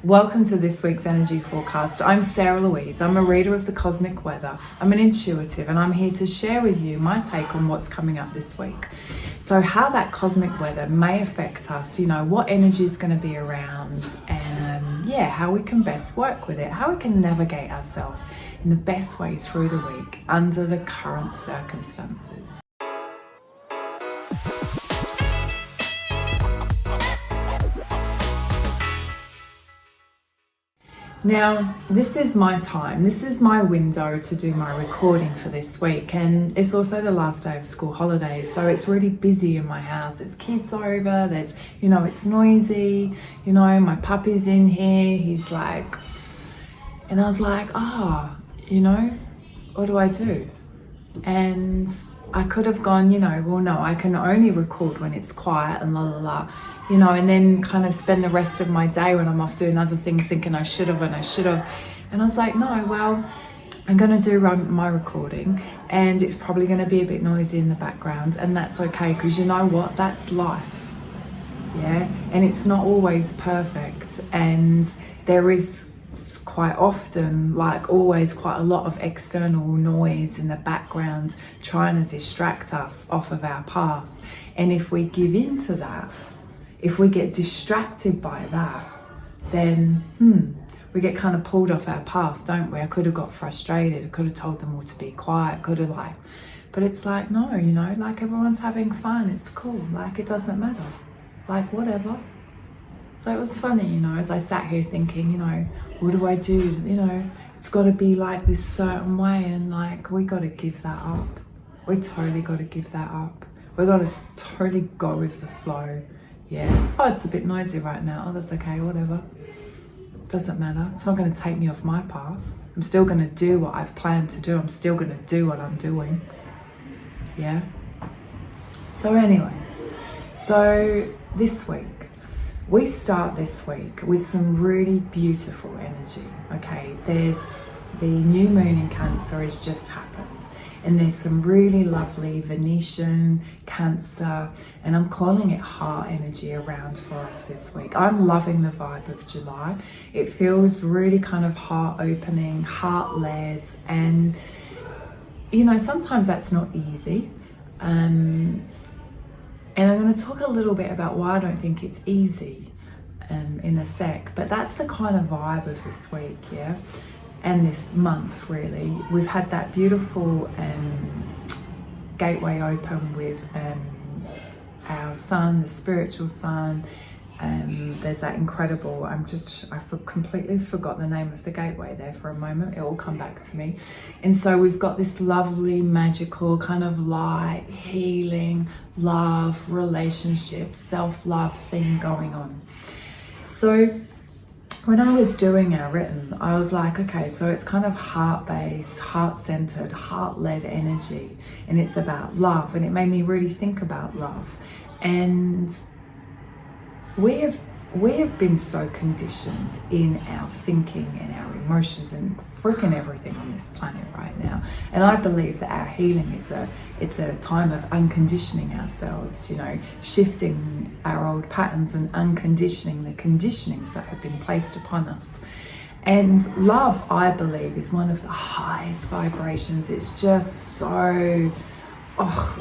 Welcome to this week's energy forecast. I'm Sarah Louise. I'm a reader of the cosmic weather. I'm an intuitive and I'm here to share with you my take on what's coming up this week. So how that cosmic weather may affect us, what energy is going to be around, and how we can best work with it, how we can navigate ourselves in the best way through the week under the current circumstances. Now, this is my time. This is my window to do my recording for this week, and it's also the last day of school holidays, so it's really busy in my house. There's kids over, there's, it's noisy, my puppy's in here, he's like, and I was like, what do I do? And I could have gone, well, no, I can only record when it's quiet and and then kind of spend the rest of my day when I'm off doing other things thinking I should have. And I was like, no, well, I'm going to do my recording and it's probably going to be a bit noisy in the background, and that's okay, because you know what? That's life. Yeah. And it's not always perfect. And there is quite often, like always, quite a lot of external noise in the background trying to distract us off of our path. And if we give in to that, if we get distracted by that, then we get kind of pulled off our path, don't we? I could have got frustrated, I could have told them all to be quiet, but it's like, no, like everyone's having fun, it's cool, like it doesn't matter, like whatever. So it was funny, as I sat here thinking, what do I do? It's got to be like this certain way, and like we got to give that up. We totally got to give that up. We got to totally go with the flow. Yeah. Oh, it's a bit noisy right now. Oh, that's okay, whatever. Doesn't matter. It's not going to take me off my path. I'm still going to do what I've planned to do. I'm still going to do what I'm doing. Yeah. So anyway, this week, we start this week with some really beautiful energy, okay? There's the new moon in Cancer has just happened, and there's some really lovely Venetian, Cancer, and I'm calling it heart energy around for us this week. I'm loving the vibe of July. It feels really kind of heart-opening, heart-led, and, sometimes that's not easy. And I'm going to talk a little bit about why I don't think it's easy in a sec, but that's the kind of vibe of this week, yeah? And this month, really. We've had that beautiful gateway open with our sun, the spiritual sun. There's that incredible, I completely forgot the name of the gateway there for a moment. It will come back to me. And so we've got this lovely, magical kind of light, healing, love, relationship, self-love thing going on. So when I was doing our written, I was like, okay, so it's kind of heart-based, heart-centered, heart-led energy, and it's about love. And it made me really think about love. And we have been so conditioned in our thinking and our emotions and freaking everything on this planet right now. And I believe that our healing it's a time of unconditioning ourselves, shifting our old patterns and unconditioning the conditionings that have been placed upon us. And love, I believe, is one of the highest vibrations. It's just so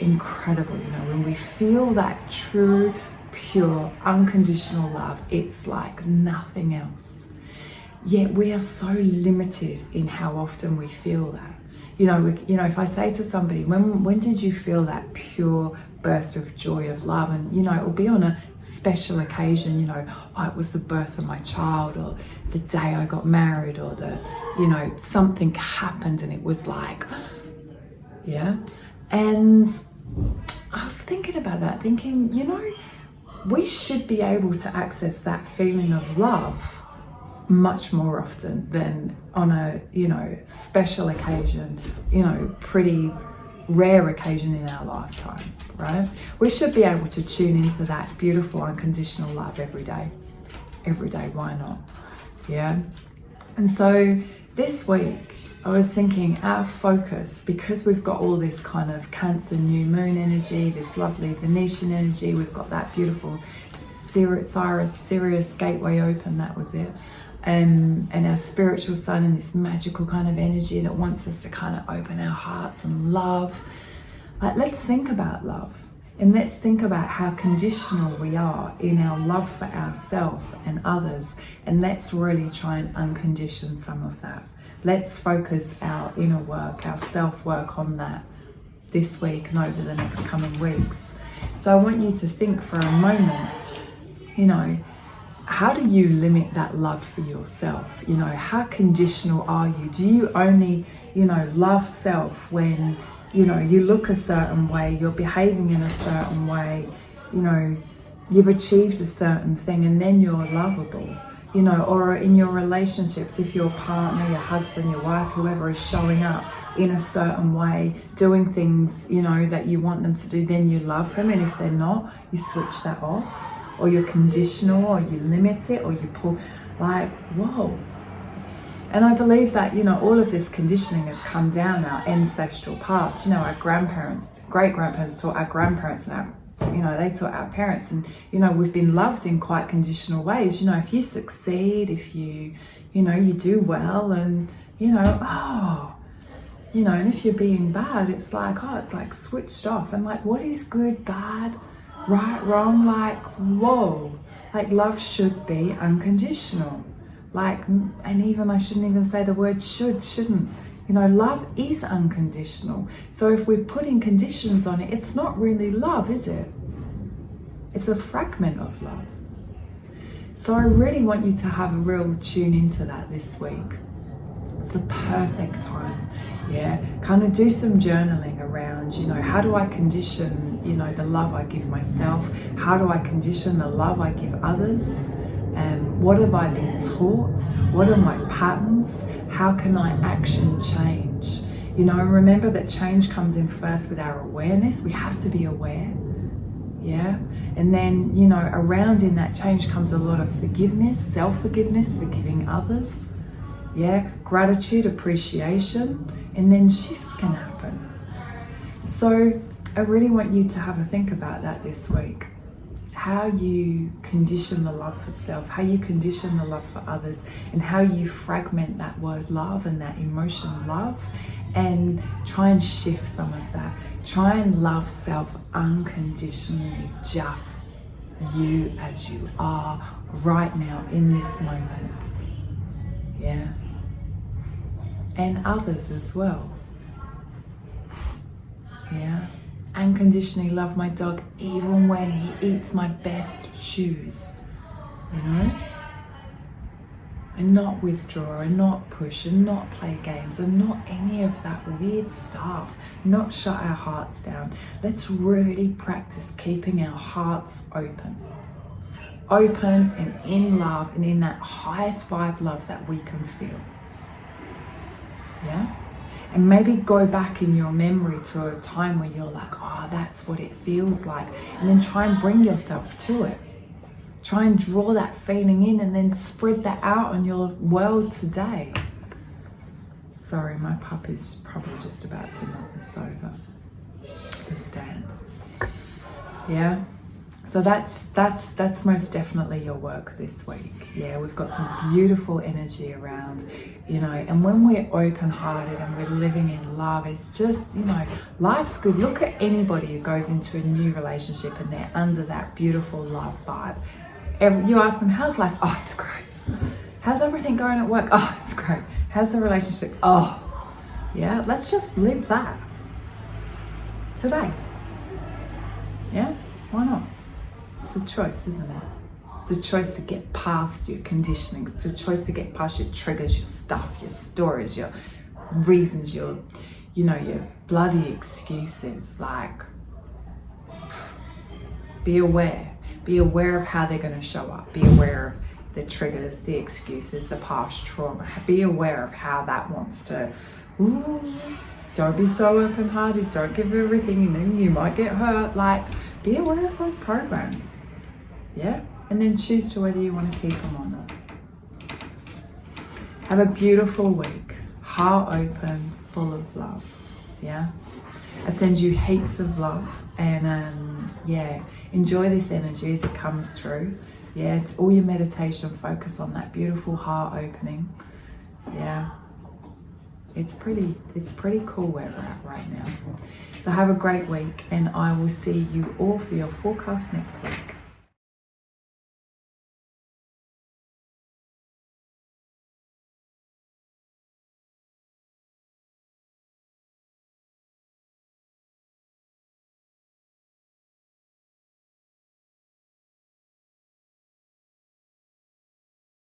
incredible, when we feel that true, pure, unconditional love. It's like nothing else. Yet we are so limited in how often we feel that. If I say to somebody, when did you feel that pure burst of joy of love? And it'll be on a special occasion, it was the birth of my child, or the day I got married, or something happened and it was like, yeah. And I was thinking about that, thinking, we should be able to access that feeling of love much more often than on a, special occasion, pretty rare occasion in our lifetime, right? We should be able to tune into that beautiful unconditional love every day. Every day, why not? Yeah. And so this week, I was thinking our focus, because we've got all this kind of Cancer new moon energy, this lovely Venetian energy, we've got that beautiful Sirius gateway open, that was it. and our spiritual sun and this magical kind of energy that wants us to kind of open our hearts and love. Like, let's think about love, and let's think about how conditional we are in our love for ourselves and others, and let's really try and uncondition some of that. Let's focus our inner work, our self-work on that this week and over the next coming weeks. So I want you to think for a moment, you know, how do you limit that love for yourself? You know, how conditional are you? Do you only, you know, love self when, you know, you look a certain way, you're behaving in a certain way, you know, you've achieved a certain thing, and then you're lovable? You know, or in your relationships, if your partner, your husband, your wife, whoever is showing up in a certain way, doing things, you know, that you want them to do, then you love them. And if they're not, you switch that off, or you're conditional, or you limit it, or you pull, like, whoa. And I believe that, you know, all of this conditioning has come down our ancestral past. You know, our grandparents, great-grandparents taught our grandparents, and our, you know, they taught our parents, and, you know, we've been loved in quite conditional ways. You know, if you succeed, if you know, you do well, and, you know, oh, you know, and if you're being bad, it's like, oh, it's like switched off. And like, what is good, bad, right, wrong? Like, whoa, like love should be unconditional. Like, and even I shouldn't even say the word shouldn't. You know, love is unconditional. So if we're putting conditions on it, it's not really love, is it? It's a fragment of love. So I really want you to have a real tune into that this week. It's the perfect time, yeah? Kind of do some journaling around, you know, how do I condition, you know, the love I give myself? How do I condition the love I give others? What have I been taught? What are my patterns? How can I action change? You know, remember that change comes in first with our awareness. We have to be aware, yeah? And then, you know, around in that change comes a lot of forgiveness, self-forgiveness, forgiving others, yeah? Gratitude, appreciation, and then shifts can happen. So I really want you to have a think about that this week. How you condition the love for self, how you condition the love for others, and how you fragment that word love and that emotion love, and try and shift some of that. Try and love self unconditionally, just you as you are right now in this moment, yeah? And others as well, yeah? Unconditionally love my dog even when he eats my best shoes, you know? And not withdraw, and not push, and not play games, and not any of that weird stuff. Not shut our hearts down. Let's really practice keeping our hearts open. Open and in love, and in that highest vibe love that we can feel. Yeah? And maybe go back in your memory to a time where you're like, oh, that's what it feels like. And then try and bring yourself to it. Try and draw that feeling in, and then spread that out on your world today. Sorry, my puppy's probably just about to knock this over the stand. Yeah? So that's most definitely your work this week. Yeah, we've got some beautiful energy around, you know, and when we're open-hearted and we're living in love, it's just, you know, life's good. Look at anybody who goes into a new relationship and they're under that beautiful love vibe. You ask them, how's life? Oh, it's great. How's everything going at work? Oh, it's great. How's the relationship? Oh, yeah, let's just live that today. Yeah, why not? It's a choice, isn't it? It's a choice to get past your conditioning. It's a choice to get past your triggers, your stuff, your stories, your reasons, your, you know, your bloody excuses. Like, be aware. Be aware of how they're going to show up. Be aware of the triggers, the excuses, the past trauma. Be aware of how that wants to, ooh, don't be so open-hearted. Don't give everything, and then you might get hurt. Like, be aware of those programs, yeah? And then choose to whether you want to keep them or not. Have a beautiful week, heart open, full of love, yeah? I send you heaps of love, and yeah, enjoy this energy as it comes through. Yeah, all your meditation, focus on that beautiful heart opening. Yeah, it's pretty cool where we're at right now. So have a great week, and I will see you all for your forecast next week.